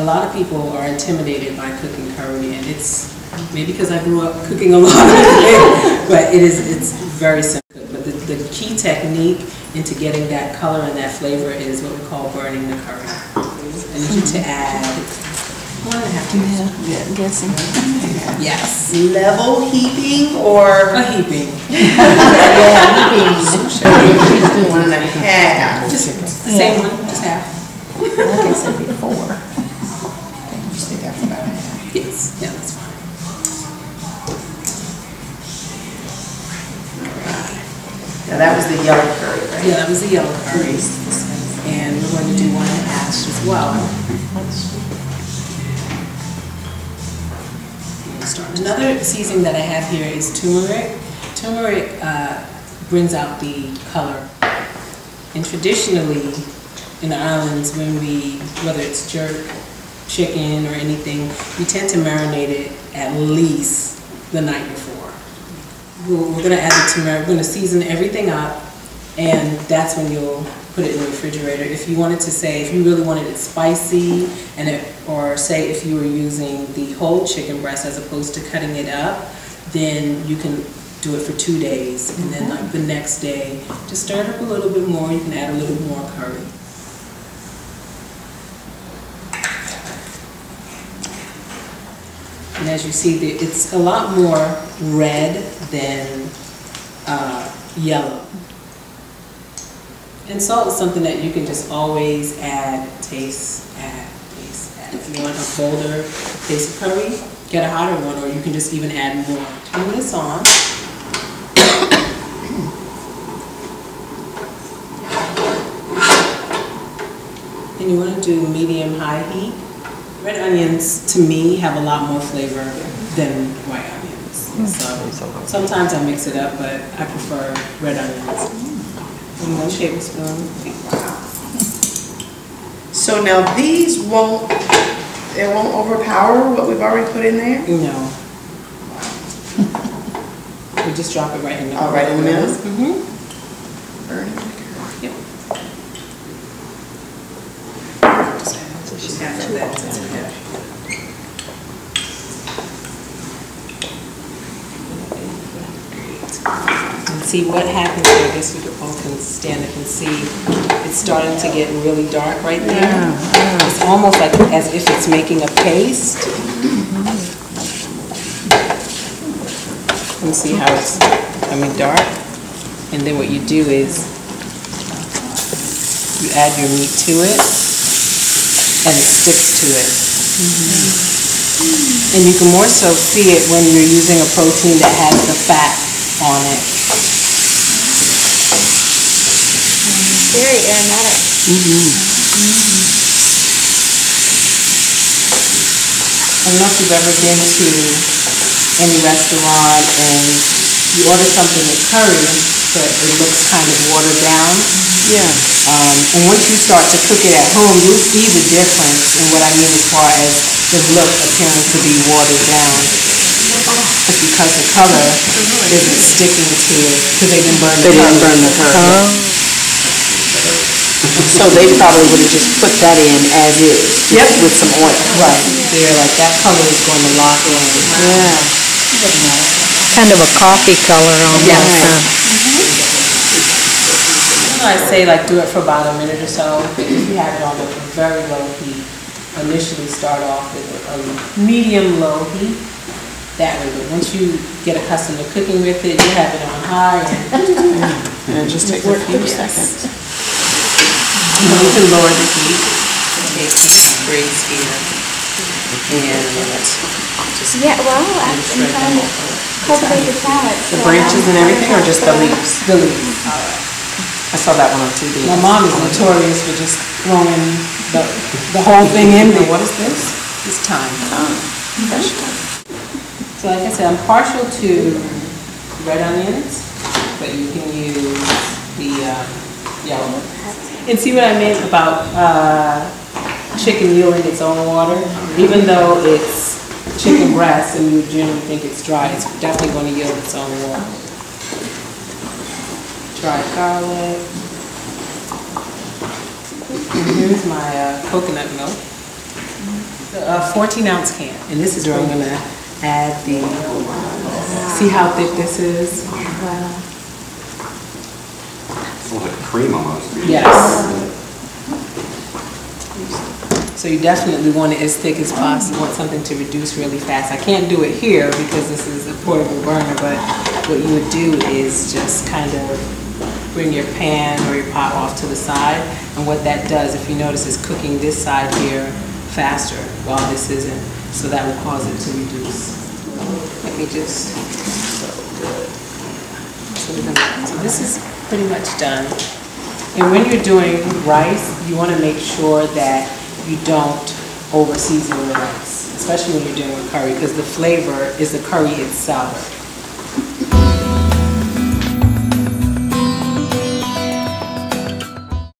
a lot of people are intimidated by cooking curry, and it's maybe because I grew up cooking a lot of it, but it's very simple. But the key technique into getting that color and that flavor is what we call burning the curry. I need you to add 1.5 teaspoons. Yeah, guessing. Yes. Level heaping or? A heaping. Yeah, heaping. She's doing 1.5. Just the same one, just half. I guess it'd be 4. Okay, you stick that for about half. Yes, yeah, that's fine. Now that was the yellow curry, right? Yeah, that was the yellow curry. And we're going to do one in ash as well. Another seasoning that I have here is turmeric. Turmeric brings out the color. And traditionally, in the islands, when whether it's jerk, chicken, or anything, we tend to marinate it at least the night before. We're going to add the turmeric. We're going to season everything up, and that's when you'll put it in the refrigerator. If you wanted to say, if you really wanted it spicy, or say if you were using the whole chicken breast as opposed to cutting it up, then you can do it for 2 days, and then like the next day, just stir it up a little bit more. You can add a little more curry. And as you see, it's a lot more red than yellow. And salt is something that you can just always add, taste, add, taste, add. If you want a bolder taste of curry, get a hotter one, or you can just even add more. Turn this on. And you want to do medium-high heat. Red onions, to me, have a lot more flavor than white onions. So sometimes I mix it up, but I prefer red onions. And 1 tablespoon. Wow. So now these won't overpower what we've already put in there? No. We just drop it right in the middle. Oh, right in the middle? Mm-hmm. Burning. Yep. Just after that. And see what happens here. I guess you all can stand up and see. It's starting to get really dark right there. Yeah. It's almost like as if it's making a paste. You see how it's becoming dark? And then what you do is you add your meat to it, and it sticks to it. And you can more so see it when you're using a protein that has the fat on it. Very aromatic. I don't know if you've ever been to any restaurant and you order something with curry, but it looks kind of watered down. Yeah. And once you start to cook it at home, you'll see the difference in what I mean as far as the look appearing to be watered down. It's because the color isn't sticking to it, because they didn't burn the curry. They didn't burn the curry. So they probably would have just put that in as is, just with some oil. Right. They're like, that color is going to lock in. Yeah. Kind of a coffee color almost. Yes. I say like do it for about a minute or so. If you have it on a very low heat, initially start off with a medium-low heat. That way, but once you get accustomed to cooking with it, you have it on high. And it just takes a few seconds. You can lower the heat. Take these braids here. And just Yeah, well, I'm trying to cultivate the salad. The branches and everything, or just the leaves? the leaves. All right. I saw that one on TV. My mom is notorious for just throwing the whole thing in there. What is this? It's thyme. Fresh thyme. So like I said, I'm partial to red onions, but you can use the yellow. And see what I meant about chicken yielding its own water? Even though it's chicken breast and you generally think it's dry, it's definitely going to yield its own water. Dried garlic. And here's my coconut milk. 14-ounce can, and this is where I'm gonna add the, see how thick this is? It's like cream almost. Yes. So you definitely want it as thick as possible. You want something to reduce really fast. I can't do it here because this is a portable burner, but what you would do is just kind of bring your pan or your pot off to the side, and what that does, if you notice, is cooking this side here faster while this isn't, so that will cause it to reduce. Let me just, so this is pretty much done. And when you're doing rice, you want to make sure that you don't over season the rice, especially when you're doing curry, because the flavor is the curry itself.